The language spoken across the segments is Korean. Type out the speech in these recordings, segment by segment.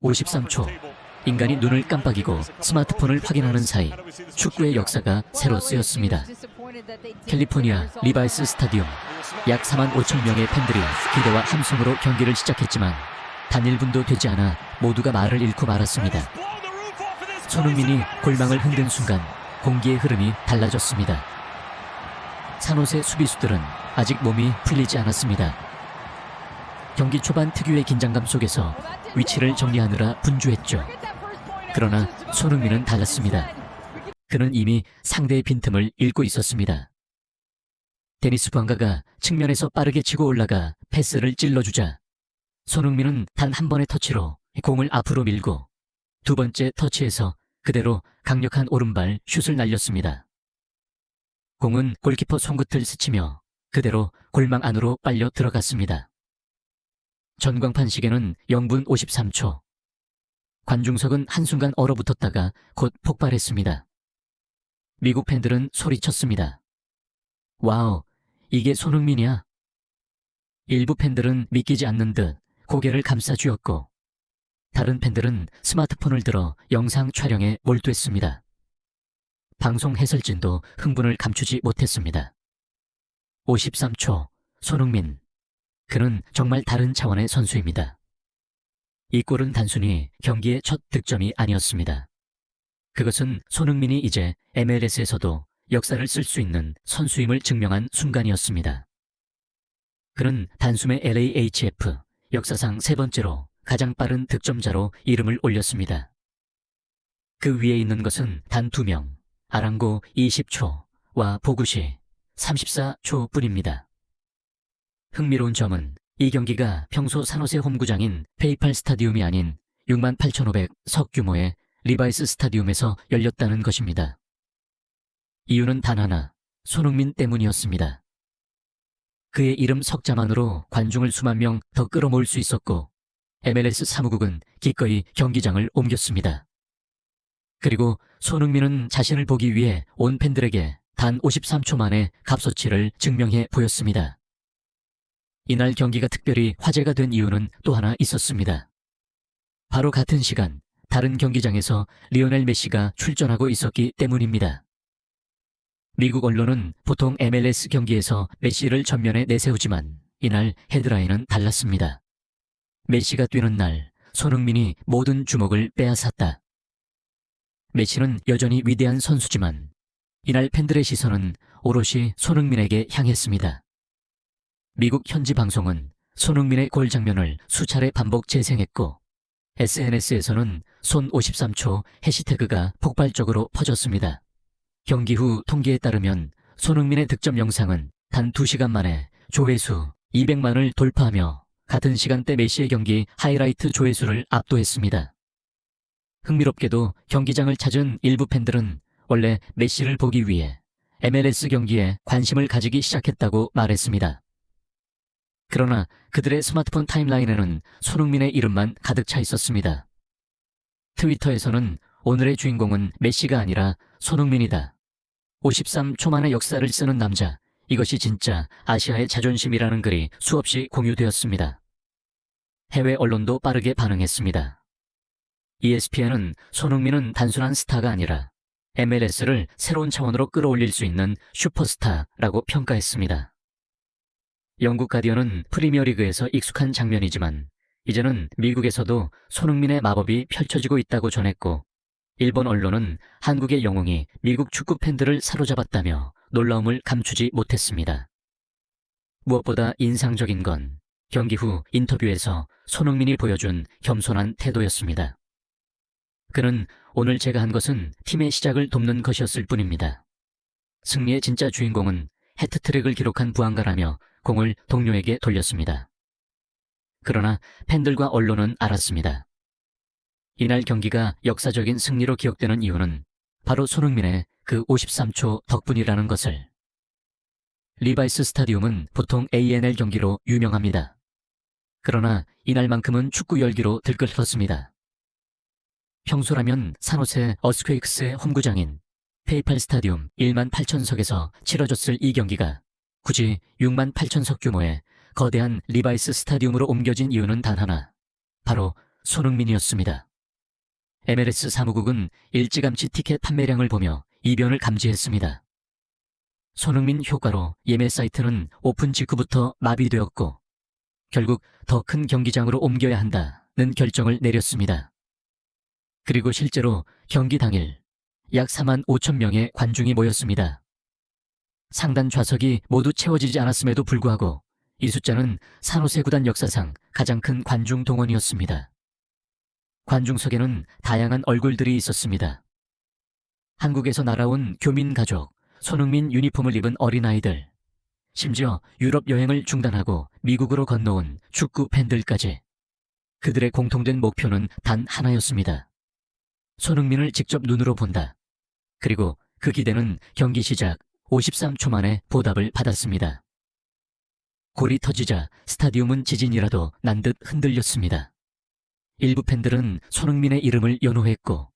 53초. 인간이 눈을 깜빡이고 스마트폰을 확인하는 사이 축구의 역사가 새로 쓰였습니다. 캘리포니아 리바이스 스타디움. 약 4만 5천 명의 팬들이 기대와 함성으로 경기를 시작했지만 단 1분도 되지 않아 모두가 말을 잃고 말았습니다. 손흥민이 골망을 흔든 순간 공기의 흐름이 달라졌습니다. 산호세 수비수들은 아직 몸이 풀리지 않았습니다. 경기 초반 특유의 긴장감 속에서 위치를 정리하느라 분주했죠. 그러나 손흥민은 달랐습니다. 그는 이미 상대의 빈틈을 읽고 있었습니다. 데니스 부앙가가 측면에서 빠르게 치고 올라가 패스를 찔러주자 손흥민은 단 한 번의 터치로 공을 앞으로 밀고 두 번째 터치에서 그대로 강력한 오른발 슛을 날렸습니다. 공은 골키퍼 손끝을 스치며 그대로 골망 안으로 빨려 들어갔습니다. 전광판 시계는 0분 53초. 관중석은 한순간 얼어붙었다가 곧 폭발했습니다. 미국 팬들은 소리쳤습니다. 와우, 이게 손흥민이야? 일부 팬들은 믿기지 않는 듯 고개를 감싸쥐었고 다른 팬들은 스마트폰을 들어 영상 촬영에 몰두했습니다. 방송 해설진도 흥분을 감추지 못했습니다. 53초, 손흥민. 그는 정말 다른 차원의 선수입니다. 이 골은 단순히 경기의 첫 득점이 아니었습니다. 그것은 손흥민이 이제 MLS에서도 역사를 쓸 수 있는 선수임을 증명한 순간이었습니다. 그는 단숨에 LAHF 역사상 세 번째로 가장 빠른 득점자로 이름을 올렸습니다. 그 위에 있는 것은 단 2명, 아랑고 20초와 보구시 34초 뿐입니다. 흥미로운 점은 이 경기가 평소 산호세 홈구장인 페이팔 스타디움이 아닌 68,500석 규모의 리바이스 스타디움에서 열렸다는 것입니다. 이유는 단 하나, 손흥민 때문이었습니다. 그의 이름 석자만으로 관중을 수만 명 더 끌어모을 수 있었고 MLS 사무국은 기꺼이 경기장을 옮겼습니다. 그리고 손흥민은 자신을 보기 위해 온 팬들에게 단 53초 만에 값어치를 증명해 보였습니다. 이날 경기가 특별히 화제가 된 이유는 또 하나 있었습니다. 바로 같은 시간 다른 경기장에서 리오넬 메시가 출전하고 있었기 때문입니다. 미국 언론은 보통 MLS 경기에서 메시를 전면에 내세우지만 이날 헤드라인은 달랐습니다. 메시가 뛰는 날 손흥민이 모든 주목을 빼앗았다. 메시는 여전히 위대한 선수지만 이날 팬들의 시선은 오롯이 손흥민에게 향했습니다. 미국 현지 방송은 손흥민의 골 장면을 수차례 반복 재생했고 SNS에서는 손 53초 해시태그가 폭발적으로 퍼졌습니다. 경기 후 통계에 따르면 손흥민의 득점 영상은 단 2시간 만에 조회수 200만을 돌파하며 같은 시간대 메시의 경기 하이라이트 조회수를 압도했습니다. 흥미롭게도 경기장을 찾은 일부 팬들은 원래 메시를 보기 위해 MLS 경기에 관심을 가지기 시작했다고 말했습니다. 그러나 그들의 스마트폰 타임라인에는 손흥민의 이름만 가득 차 있었습니다. 트위터에서는 오늘의 주인공은 메시가 아니라 손흥민이다. 53초 만의 역사를 쓰는 남자, 이것이 진짜 아시아의 자존심이라는 글이 수없이 공유되었습니다. 해외 언론도 빠르게 반응했습니다. ESPN은 손흥민은 단순한 스타가 아니라 MLS를 새로운 차원으로 끌어올릴 수 있는 슈퍼스타라고 평가했습니다. 영국 가디언은 프리미어리그에서 익숙한 장면이지만 이제는 미국에서도 손흥민의 마법이 펼쳐지고 있다고 전했고 일본 언론은 한국의 영웅이 미국 축구 팬들을 사로잡았다며 놀라움을 감추지 못했습니다. 무엇보다 인상적인 건 경기 후 인터뷰에서 손흥민이 보여준 겸손한 태도였습니다. 그는 오늘 제가 한 것은 팀의 시작을 돕는 것이었을 뿐입니다. 승리의 진짜 주인공은 해트트릭을 기록한 부앙가라며 공을 동료에게 돌렸습니다. 그러나 팬들과 언론은 알았습니다. 이날 경기가 역사적인 승리로 기억되는 이유는 바로 손흥민의 그 53초 덕분이라는 것을. 리바이스 스타디움은 보통 ANL 경기로 유명합니다. 그러나 이날만큼은 축구 열기로 들끓었습니다. 평소라면 산호세 어스퀘이크스의 홈구장인 페이팔 스타디움 1만 8천석에서 치러졌을 이 경기가 굳이 6만 8천석 규모의 거대한 리바이스 스타디움으로 옮겨진 이유는 단 하나, 바로 손흥민이었습니다. MLS 사무국은 일찌감치 티켓 판매량을 보며 이변을 감지했습니다. 손흥민 효과로 예매 사이트는 오픈 직후부터 마비되었고 결국 더 큰 경기장으로 옮겨야 한다는 결정을 내렸습니다. 그리고 실제로 경기 당일 약 4만 5천 명의 관중이 모였습니다. 상단 좌석이 모두 채워지지 않았음에도 불구하고 이 숫자는 산호세 구단 역사상 가장 큰 관중 동원이었습니다. 관중석에는 다양한 얼굴들이 있었습니다. 한국에서 날아온 교민 가족, 손흥민 유니폼을 입은 어린아이들, 심지어 유럽 여행을 중단하고 미국으로 건너온 축구 팬들까지. 그들의 공통된 목표는 단 하나였습니다. 손흥민을 직접 눈으로 본다. 그리고 그 기대는 경기 시작 53초 만에 보답을 받았습니다. 골이 터지자 스타디움은 지진이라도 난 듯 흔들렸습니다. 일부 팬들은 손흥민의 이름을 연호했고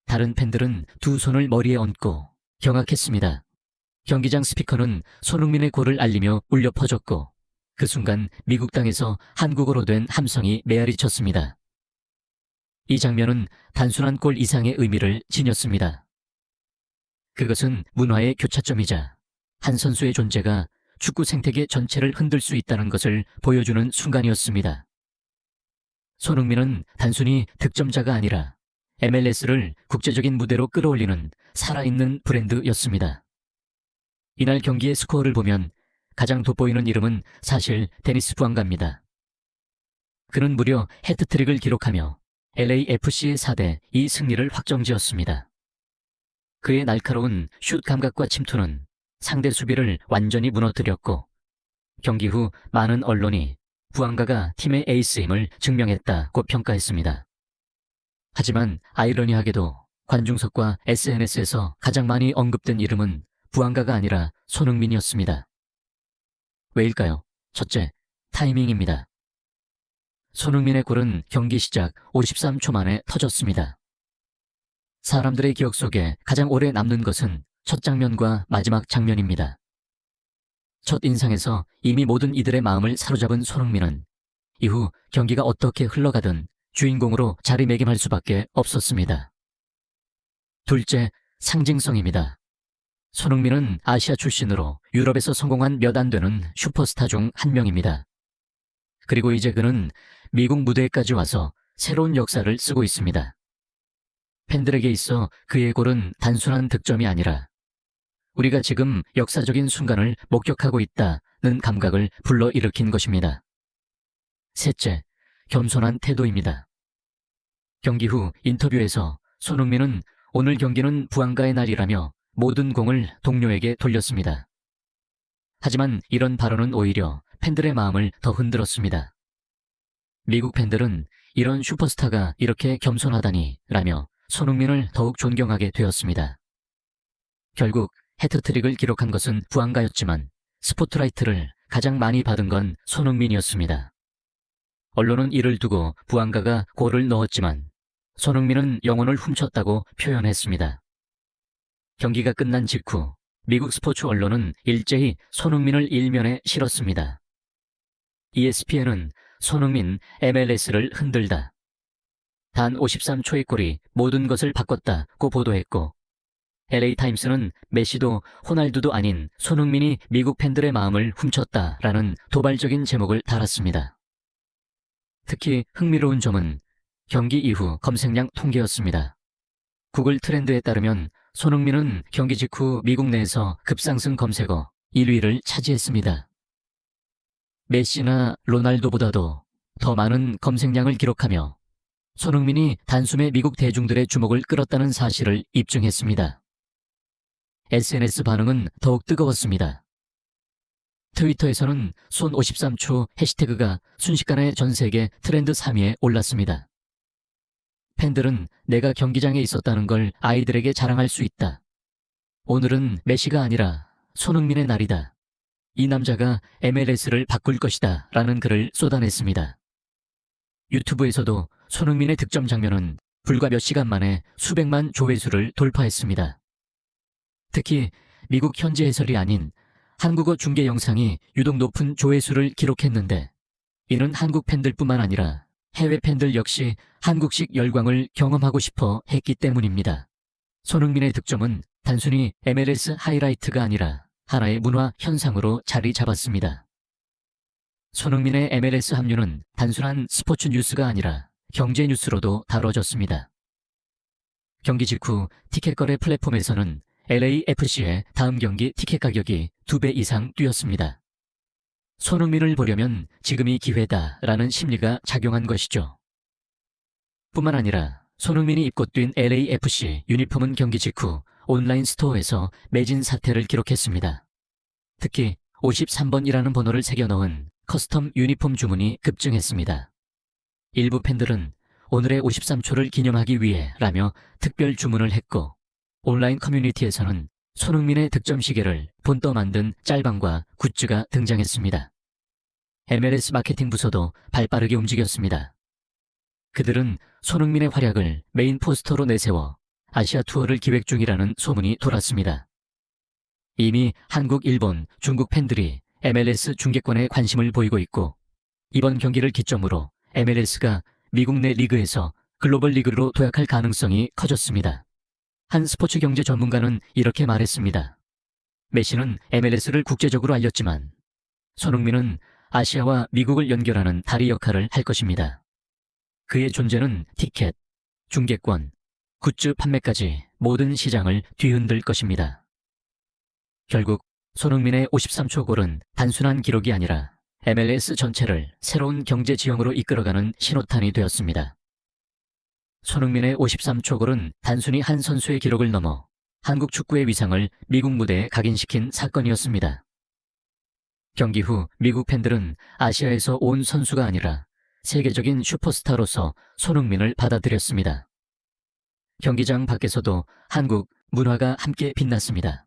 다른 팬들은 두 손을 머리에 얹고 경악했습니다. 경기장 스피커는 손흥민의 골을 알리며 울려 퍼졌고 그 순간 미국 땅에서 한국어로 된 함성이 메아리쳤습니다. 이 장면은 단순한 골 이상의 의미를 지녔습니다. 그것은 문화의 교차점이자 한 선수의 존재가 축구 생태계 전체를 흔들 수 있다는 것을 보여주는 순간이었습니다. 손흥민은 단순히 득점자가 아니라 MLS를 국제적인 무대로 끌어올리는 살아있는 브랜드였습니다. 이날 경기의 스코어를 보면 가장 돋보이는 이름은 사실 데니스 부앙가입니다. 그는 무려 해트트릭을 기록하며 LAFC의 4대2 승리를 확정지었습니다. 그의 날카로운 슛 감각과 침투는 상대 수비를 완전히 무너뜨렸고 경기 후 많은 언론이 부앙가가 팀의 에이스임을 증명했다고 평가했습니다. 하지만 아이러니하게도 관중석과 SNS에서 가장 많이 언급된 이름은 부앙가가 아니라 손흥민이었습니다. 왜일까요? 첫째, 타이밍입니다. 손흥민의 골은 경기 시작 53초 만에 터졌습니다. 사람들의 기억 속에 가장 오래 남는 것은 첫 장면과 마지막 장면입니다. 첫 인상에서 이미 모든 이들의 마음을 사로잡은 손흥민은 이후 경기가 어떻게 흘러가든 주인공으로 자리매김할 수밖에 없었습니다. 둘째, 상징성입니다. 손흥민은 아시아 출신으로 유럽에서 성공한 몇 안 되는 슈퍼스타 중 한 명입니다. 그리고 이제 그는 미국 무대에까지 와서 새로운 역사를 쓰고 있습니다. 팬들에게 있어 그의 골은 단순한 득점이 아니라 우리가 지금 역사적인 순간을 목격하고 있다는 감각을 불러일으킨 것입니다. 셋째, 겸손한 태도입니다. 경기 후 인터뷰에서 손흥민은 오늘 경기는 부앙가의 날이라며 모든 공을 동료에게 돌렸습니다. 하지만 이런 발언은 오히려 팬들의 마음을 더 흔들었습니다. 미국 팬들은 이런 슈퍼스타가 이렇게 겸손하다니 라며 손흥민을 더욱 존경하게 되었습니다. 결국 해트트릭을 기록한 것은 부앙가였지만 스포트라이트를 가장 많이 받은 건 손흥민이었습니다. 언론은 이를 두고 부앙가가 골을 넣었지만 손흥민은 영혼을 훔쳤다고 표현했습니다. 경기가 끝난 직후 미국 스포츠 언론은 일제히 손흥민을 일면에 실었습니다. ESPN은 손흥민 MLS를 흔들다. 단 53초의 골이 모든 것을 바꿨다고 보도했고 LA타임스는 메시도 호날두도 아닌 손흥민이 미국 팬들의 마음을 훔쳤다라는 도발적인 제목을 달았습니다. 특히 흥미로운 점은 경기 이후 검색량 통계였습니다. 구글 트렌드에 따르면 손흥민은 경기 직후 미국 내에서 급상승 검색어 1위를 차지했습니다. 메시나 로날도보다도 더 많은 검색량을 기록하며 손흥민이 단숨에 미국 대중들의 주목을 끌었다는 사실을 입증했습니다. SNS 반응은 더욱 뜨거웠습니다. 트위터에서는 손 53초 해시태그가 순식간에 전 세계 트렌드 3위에 올랐습니다. 팬들은 내가 경기장에 있었다는 걸 아이들에게 자랑할 수 있다. 오늘은 메시가 아니라 손흥민의 날이다. 이 남자가 MLS를 바꿀 것이다 라는 글을 쏟아냈습니다. 유튜브에서도 손흥민의 득점 장면은 불과 몇 시간 만에 수백만 조회수를 돌파했습니다. 특히 미국 현지 해설이 아닌 한국어 중계 영상이 유독 높은 조회수를 기록했는데 이는 한국 팬들뿐만 아니라 해외 팬들 역시 한국식 열광을 경험하고 싶어 했기 때문입니다. 손흥민의 득점은 단순히 MLS 하이라이트가 아니라 하나의 문화 현상으로 자리 잡았습니다. 손흥민의 MLS 합류는 단순한 스포츠 뉴스가 아니라 경제 뉴스로도 다뤄졌습니다. 경기 직후 티켓 거래 플랫폼에서는 LAFC의 다음 경기 티켓 가격이 2배 이상 뛰었습니다. 손흥민을 보려면 지금이 기회다라는 심리가 작용한 것이죠. 뿐만 아니라 손흥민이 입고 뛴 LAFC 유니폼은 경기 직후 온라인 스토어에서 매진 사태를 기록했습니다. 특히 53번이라는 번호를 새겨 넣은 커스텀 유니폼 주문이 급증했습니다. 일부 팬들은 오늘의 53초를 기념하기 위해 라며 특별 주문을 했고, 온라인 커뮤니티에서는 손흥민의 득점 시계를 본떠 만든 짤방과 굿즈가 등장했습니다. MLS 마케팅 부서도 발빠르게 움직였습니다. 그들은 손흥민의 활약을 메인 포스터로 내세워 아시아 투어를 기획 중이라는 소문이 돌았습니다. 이미 한국, 일본, 중국 팬들이 MLS 중계권에 관심을 보이고 있고, 이번 경기를 기점으로 MLS가 미국 내 리그에서 글로벌 리그로 도약할 가능성이 커졌습니다. 한 스포츠 경제 전문가는 이렇게 말했습니다. 메시는 MLS를 국제적으로 알렸지만 손흥민은 아시아와 미국을 연결하는 다리 역할을 할 것입니다. 그의 존재는 티켓, 중계권, 굿즈 판매까지 모든 시장을 뒤흔들 것입니다. 결국 손흥민의 53초 골은 단순한 기록이 아니라 MLS 전체를 새로운 경제 지형으로 이끌어가는 신호탄이 되었습니다. 손흥민의 53초 골은 단순히 한 선수의 기록을 넘어 한국 축구의 위상을 미국 무대에 각인시킨 사건이었습니다. 경기 후 미국 팬들은 아시아에서 온 선수가 아니라 세계적인 슈퍼스타로서 손흥민을 받아들였습니다. 경기장 밖에서도 한국 문화가 함께 빛났습니다.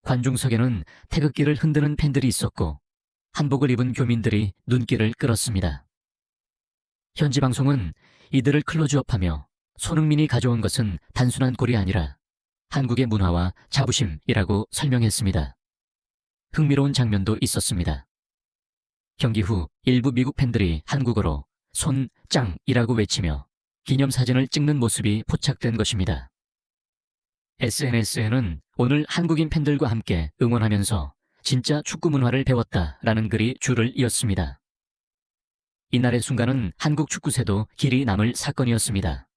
관중석에는 태극기를 흔드는 팬들이 있었고, 한복을 입은 교민들이 눈길을 끌었습니다. 현지 방송은 이들을 클로즈업하며 손흥민이 가져온 것은 단순한 골이 아니라 한국의 문화와 자부심이라고 설명했습니다. 흥미로운 장면도 있었습니다. 경기 후 일부 미국 팬들이 한국어로 손짱이라고 외치며 기념사진을 찍는 모습이 포착된 것입니다. SNS에는 오늘 한국인 팬들과 함께 응원하면서 진짜 축구 문화를 배웠다라는 글이 줄을 이었습니다. 이날의 순간은 한국 축구세도 길이 남을 사건이었습니다.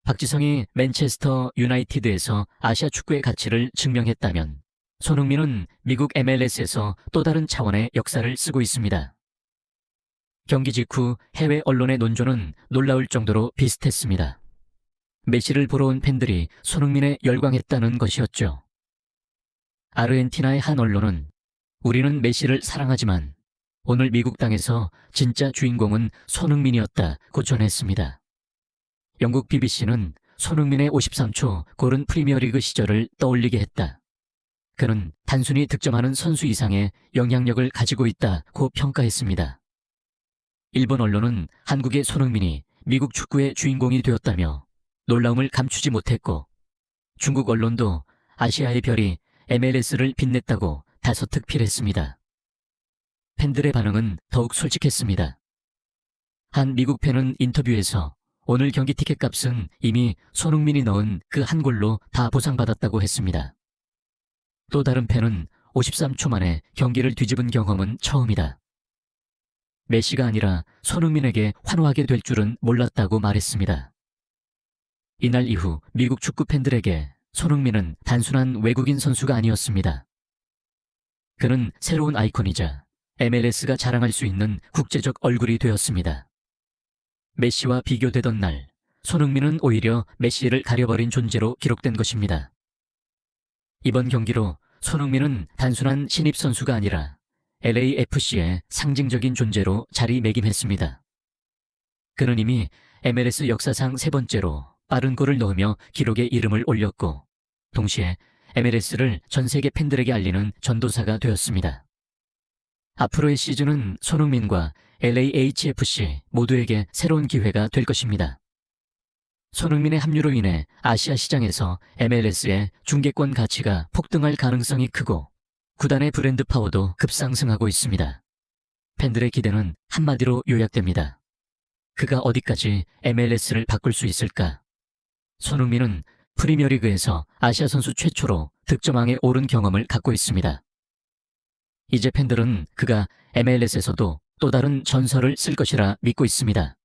박지성이 맨체스터 유나이티드에서 아시아 축구의 가치를 증명했다면 손흥민은 미국 MLS에서 또 다른 차원의 역사를 쓰고 있습니다. 경기 직후 해외 언론의 논조는 놀라울 정도로 비슷했습니다. 메시를 보러 온 팬들이 손흥민에 열광했다는 것이었죠. 아르헨티나의 한 언론은 우리는 메시를 사랑하지만 오늘 미국 땅에서 진짜 주인공은 손흥민이었다고 전했습니다. 영국 BBC는 손흥민의 53초 골은 프리미어리그 시절을 떠올리게 했다. 그는 단순히 득점하는 선수 이상의 영향력을 가지고 있다고 평가했습니다. 일본 언론은 한국의 손흥민이 미국 축구의 주인공이 되었다며 놀라움을 감추지 못했고, 중국 언론도 아시아의 별이 MLS를 빛냈다고 다소특필했습니다. 팬들의 반응은 더욱 솔직했습니다. 한 미국 팬은 인터뷰에서 오늘 경기 티켓값은 이미 손흥민이 넣은 그 한 골로 다 보상받았다고 했습니다. 또 다른 팬은 53초 만에 경기를 뒤집은 경험은 처음이다. 메시가 아니라 손흥민에게 환호하게 될 줄은 몰랐다고 말했습니다. 이날 이후 미국 축구 팬들에게 손흥민은 단순한 외국인 선수가 아니었습니다. 그는 새로운 아이콘이자 MLS가 자랑할 수 있는 국제적 얼굴이 되었습니다. 메시와 비교되던 날, 손흥민은 오히려 메시를 가려버린 존재로 기록된 것입니다. 이번 경기로 손흥민은 단순한 신입 선수가 아니라 LAFC의 상징적인 존재로 자리매김했습니다. 그는 이미 MLS 역사상 세 번째로 빠른 골을 넣으며 기록에 이름을 올렸고, 동시에 MLS를 전 세계 팬들에게 알리는 전도사가 되었습니다. 앞으로의 시즌은 손흥민과 LAHFC 모두에게 새로운 기회가 될 것입니다. 손흥민의 합류로 인해 아시아 시장에서 MLS의 중계권 가치가 폭등할 가능성이 크고, 구단의 브랜드 파워도 급상승하고 있습니다. 팬들의 기대는 한마디로 요약됩니다. 그가 어디까지 MLS를 바꿀 수 있을까? 손흥민은 프리미어리그에서 아시아 선수 최초로 득점왕에 오른 경험을 갖고 있습니다. 이제 팬들은 그가 MLS에서도 또 다른 전설을 쓸 것이라 믿고 있습니다.